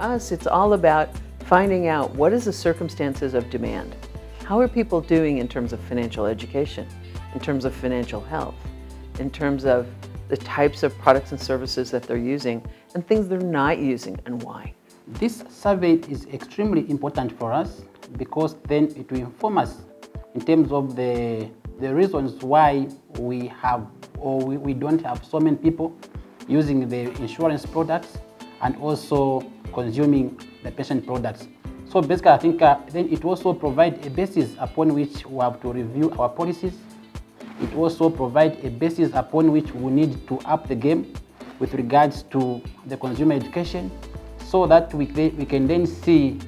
for us, it's all about finding out what is the circumstances of demand. How are people doing in terms of financial education, in terms of financial health, in terms of the types of products and services that they're using, and things they're not using, and why. This survey is extremely important for us because then it will inform us in terms of the reasons why we have or we don't have so many people using the insurance products and also consuming the pension products. So basically, I think then it also provides a basis upon which we have to review our policies. It also provides a basis upon which we need to up the game with regards to the consumer education, so that we can then see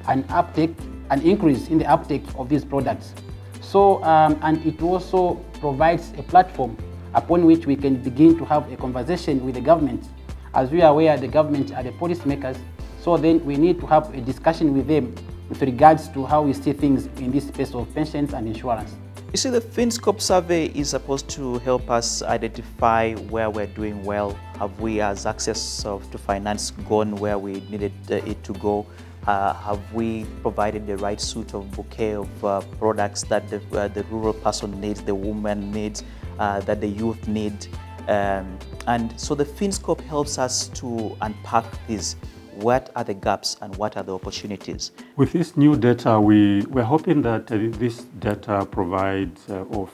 an uptake, an increase in the uptake of these products. So, and it also provides a platform upon which we can begin to have a conversation with the government. As we are aware, the government are the policymakers, so then we need to have a discussion with them with regards to how we see things in this space of pensions and insurance. You see, the Finscope survey is supposed to help us identify where we're doing well. Have we, as access to finance, gone where we needed it to go? Have we provided the right suite of bouquet of products that the rural person needs, the woman needs, that the youth need? And so the Finscope helps us to unpack these. What are the gaps and what are the opportunities? With this new data, we're hoping that this data provides or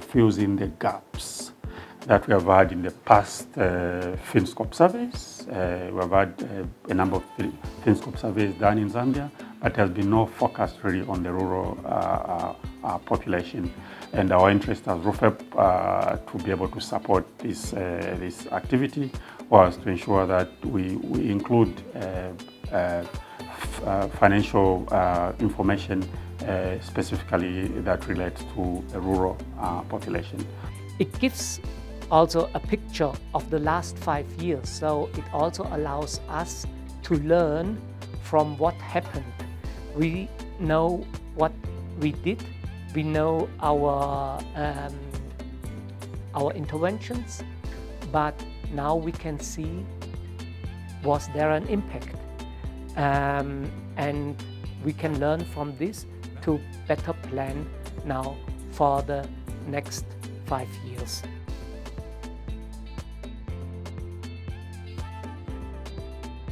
fills in the gaps that we have had in the past Finscope surveys. We have had a number of Finscope surveys done in Zambia, but there has been no focus really on the rural population. And our interest as RUFEP to be able to support this activity was to ensure that we include financial information specifically that relates to the rural population. It gives also a picture of the last 5 years, so it also allows us to learn from what happened. We know what we did, we know our interventions, but now we can see, was there an impact? And we can learn from this to better plan now for the next 5 years.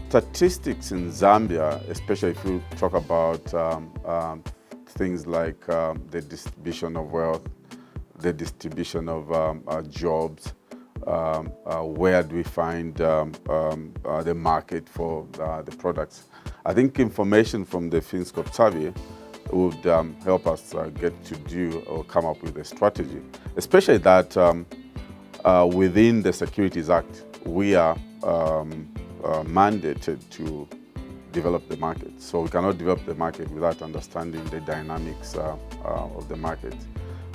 Statistics in Zambia, especially if you talk about things like the distribution of wealth, the distribution of jobs, where do we find the market for the products. I think information from the Finscope survey would help us get to do or come up with a strategy, especially that within the Securities Act, we are mandated to develop the market. So we cannot develop the market without understanding the dynamics of the market.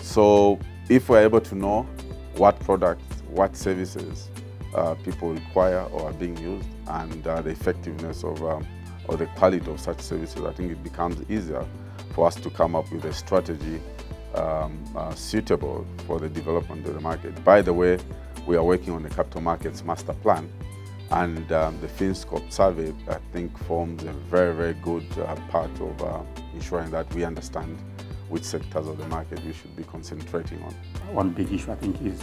So if we're able to know what products, what services people require or are being used, and the effectiveness of or the quality of such services, I think it becomes easier for us to come up with a strategy suitable for the development of the market. By the way, we are working on the capital markets master plan, and the Finscope survey, I think, forms a very, very good part of ensuring that we understand which sectors of the market we should be concentrating on. One big issue, I think, is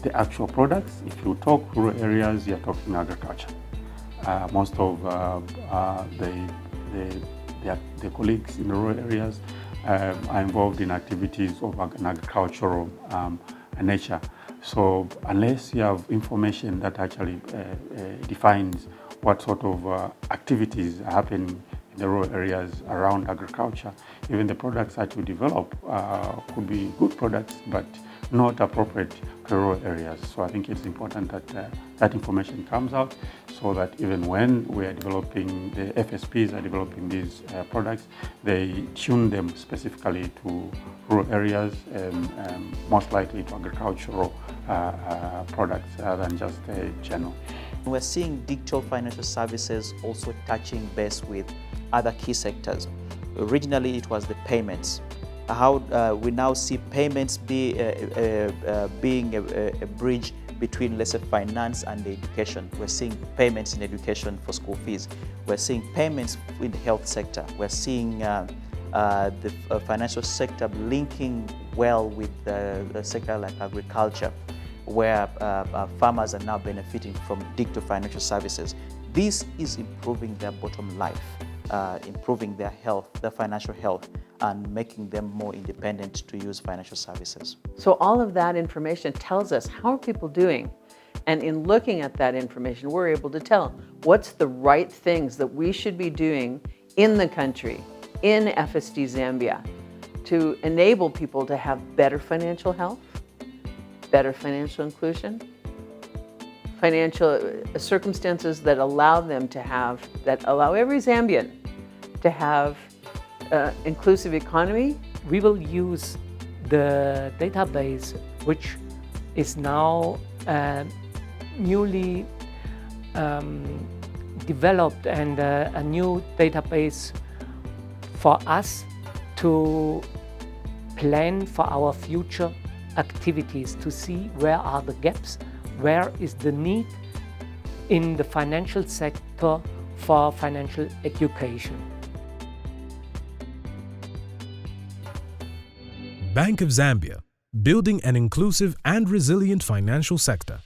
the actual products. If you talk rural areas, you're talking agriculture. Most of the colleagues in the rural areas are involved in activities of an agricultural nature. So unless you have information that actually defines what sort of activities are happening in the rural areas around agriculture, even the products that you develop could be good products, but not appropriate to rural areas. So I think it's important that that information comes out, so that even when we are developing, the FSPs are developing these products, they tune them specifically to rural areas and most likely to agricultural products rather than just general. We're seeing digital financial services also touching base with other key sectors. Originally, it was the payments. how we now see payments being a bridge between, let's say, finance and education. We're seeing payments in education for school fees. We're seeing payments in the health sector. We're seeing the financial sector linking well with the sector like agriculture, where farmers are now benefiting from digital financial services. This is improving their bottom life, improving their health, their financial health, and making them more independent to use financial services. So all of that information tells us how are people doing. And in looking at that information, we're able to tell what's the right things that we should be doing in the country, in FSD Zambia, to enable people to have better financial health, better financial inclusion, financial circumstances that allow them to have, that allow every Zambian to have inclusive economy. We will use the database, which is now newly developed, and a new database for us to plan for our future activities, to see where are the gaps, where is the need in the financial sector for financial education. Bank of Zambia, building an inclusive and resilient financial sector.